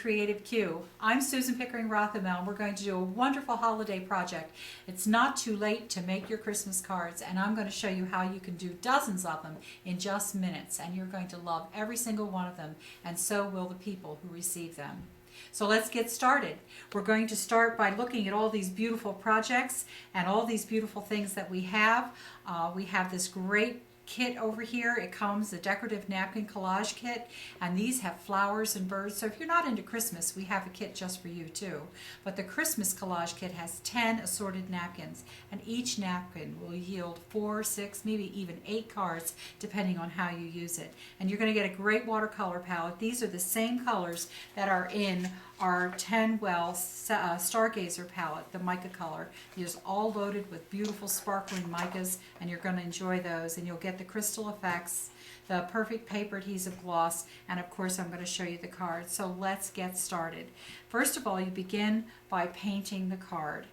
Creative Q. I'm Susan Pickering Rothamel, and we're going to do a wonderful holiday project. It's not too late to make your Christmas cards, and I'm going to show you how you can do dozens of them in just minutes, and you're going to love every single one of them, and so will the people who receive them. So let's get started. We're going to start by looking at all these beautiful projects and all these beautiful things that we have. We have this great kit over here. It comes the decorative napkin collage kit, and these have flowers and birds. So if you're not into Christmas, we have a kit just for you too. But the Christmas collage kit has 10 assorted napkins, and each napkin will yield 4, 6, maybe even 8 cards depending on how you use it. And you're going to get a great watercolor palette. These are the same colors that are in our 10 Well Stargazer palette, the mica color. It's all loaded with beautiful sparkling micas, and you're going to enjoy those. And you'll get the crystal effects, the perfect paper adhesive gloss, and of course I'm going to show you the card. So let's get started. First of all, you begin by painting the card.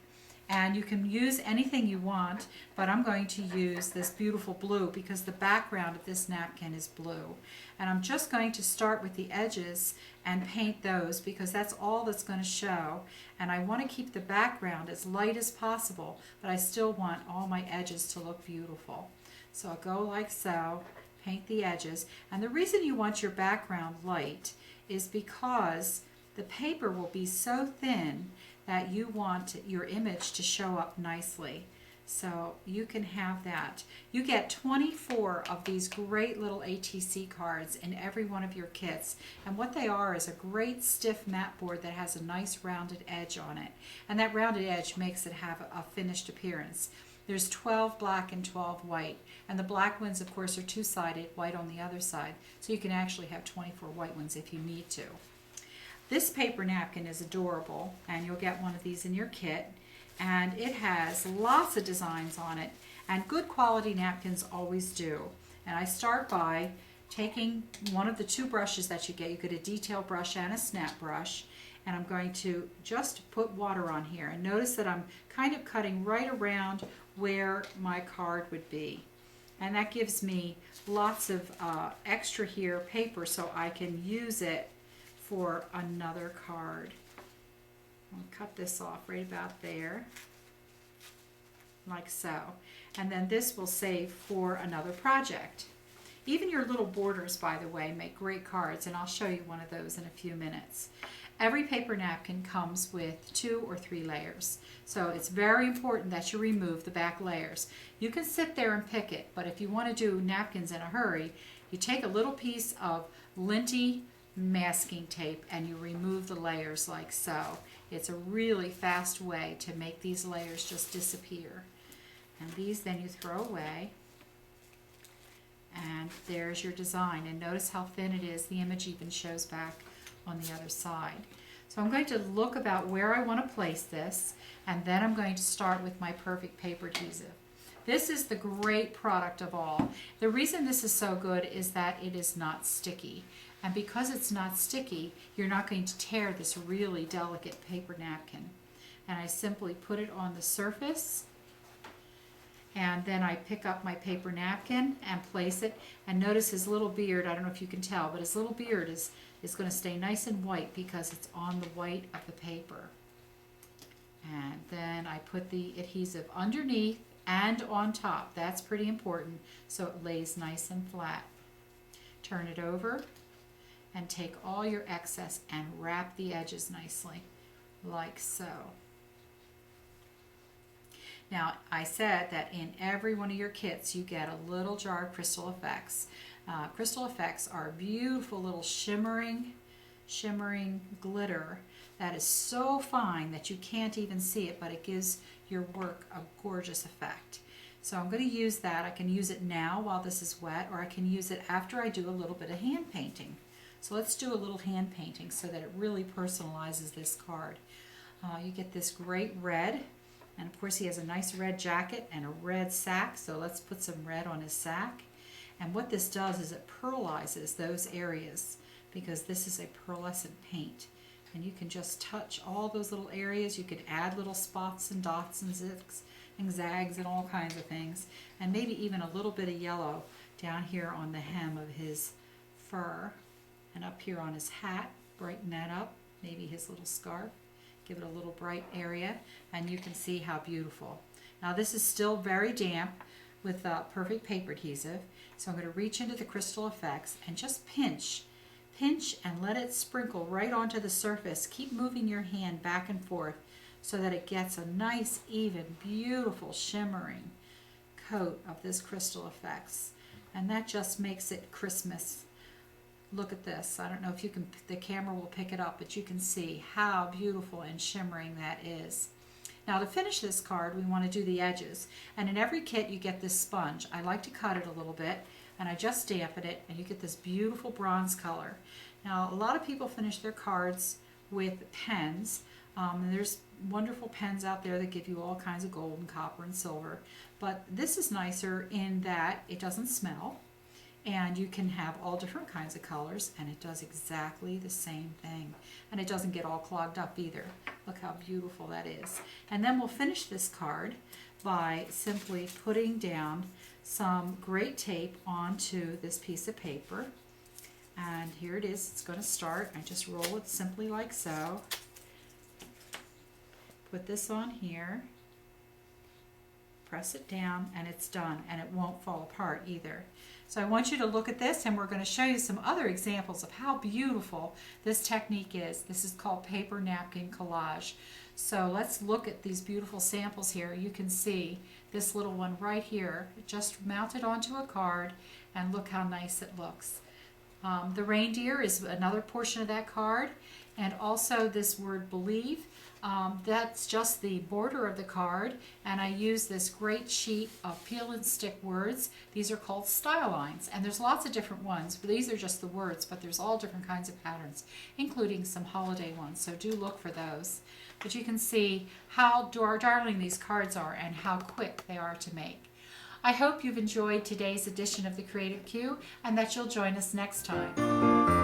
And you can use anything you want, but I'm going to use this beautiful blue because the background of this napkin is blue. And I'm just going to start with the edges and paint those because that's all that's going to show. And I want to keep the background as light as possible, but I still want all my edges to look beautiful. So I'll go like so, paint the edges. And the reason you want your background light is because the paper will be so thin that you want your image to show up nicely. So you can have that. You get 24 of these great little ATC cards in every one of your kits. And what they are is a great stiff mat board that has a nice rounded edge on it. And that rounded edge makes it have a finished appearance. There's 12 black and 12 white. And the black ones, of course, are two-sided, white on the other side. So you can actually have 24 white ones if you need to. This paper napkin is adorable, and you'll get one of these in your kit, and it has lots of designs on it, and good quality napkins always do. And I start by taking one of the 2 brushes that you get. You get a detail brush and a snap brush, and I'm going to just put water on here. And notice that I'm kind of cutting right around where my card would be. And that gives me lots of extra here paper so I can use it for another card. I'll cut this off right about there, like so. And then this will save for another project. Even your little borders, by the way, make great cards, and I'll show you one of those in a few minutes. Every paper napkin comes with 2 or 3 layers, so it's very important that you remove the back layers. You can sit there and pick it, but if you want to do napkins in a hurry, you take a little piece of linty masking tape and you remove the layers like so. It's a really fast way to make these layers just disappear. And these then you throw away, and there's your design. And notice how thin it is. The image even shows back on the other side. So I'm going to look about where I want to place this, and then I'm going to start with my perfect paper adhesive. This is the great product of all. The reason this is so good is that it is not sticky. And because it's not sticky, you're not going to tear this really delicate paper napkin. And I simply put it on the surface, and then I pick up my paper napkin and place it. And notice his little beard, I don't know if you can tell, but his little beard is going to stay nice and white because it's on the white of the paper. And then I put the adhesive underneath and on top. That's pretty important, so it lays nice and flat. Turn it over and take all your excess and wrap the edges nicely, like so. Now, I said that in every one of your kits you get a little jar of Crystal Effects. Crystal Effects are beautiful little shimmering glitter that is so fine that you can't even see it, but it gives your work a gorgeous effect. So I'm going to use that. I can use it now while this is wet, or I can use it after I do a little bit of hand painting. So let's do a little hand painting so that it really personalizes this card. You get this great red, and of course he has a nice red jacket and a red sack, so let's put some red on his sack. And what this does is it pearlizes those areas because this is a pearlescent paint. And you can just touch all those little areas. You could add little spots and dots and zigs and zags and all kinds of things. And maybe even a little bit of yellow down here on the hem of his fur and up here on his hat. Brighten that up maybe his little scarf. Give it a little bright area, and you can see how beautiful. Now this is still very damp with perfect paper adhesive, so I'm going to reach into the Crystal Effects and just pinch and let it sprinkle right onto the surface. Keep moving your hand back and forth so that it gets a nice, even, beautiful, shimmering coat of this Crystal Effects. And that just makes it Christmas. Look at this. I don't know if you can, the camera will pick it up, but you can see how beautiful and shimmering that is. Now to finish this card, we want to do the edges. And in every kit you get this sponge. I like to cut it a little bit, and I just dampen it, and you get this beautiful bronze color. Now a lot of people finish their cards with pens. And there's wonderful pens out there that give you all kinds of gold and copper and silver. But this is nicer in that it doesn't smell, and you can have all different kinds of colors, and it does exactly the same thing. And it doesn't get all clogged up either. Look how beautiful that is. And then we'll finish this card by simply putting down some great tape onto this piece of paper. And here it is. It's going to start. I just roll it simply like so. Put this on here. Press it down, and it's done, and it won't fall apart either. So I want you to look at this, and we're going to show you some other examples of how beautiful this technique is. This is called paper napkin collage. So let's look at these beautiful samples here. You can see this little one right here, just mounted onto a card, and look how nice it looks. The reindeer is another portion of that card, and also this word believe. That's just the border of the card, and I use this great sheet of peel and stick words. These are called style lines, and there's lots of different ones. These are just the words, but there's all different kinds of patterns, including some holiday ones, so do look for those. But you can see how darling these cards are and how quick they are to make. I hope you've enjoyed today's edition of the Creative Q and that you'll join us next time.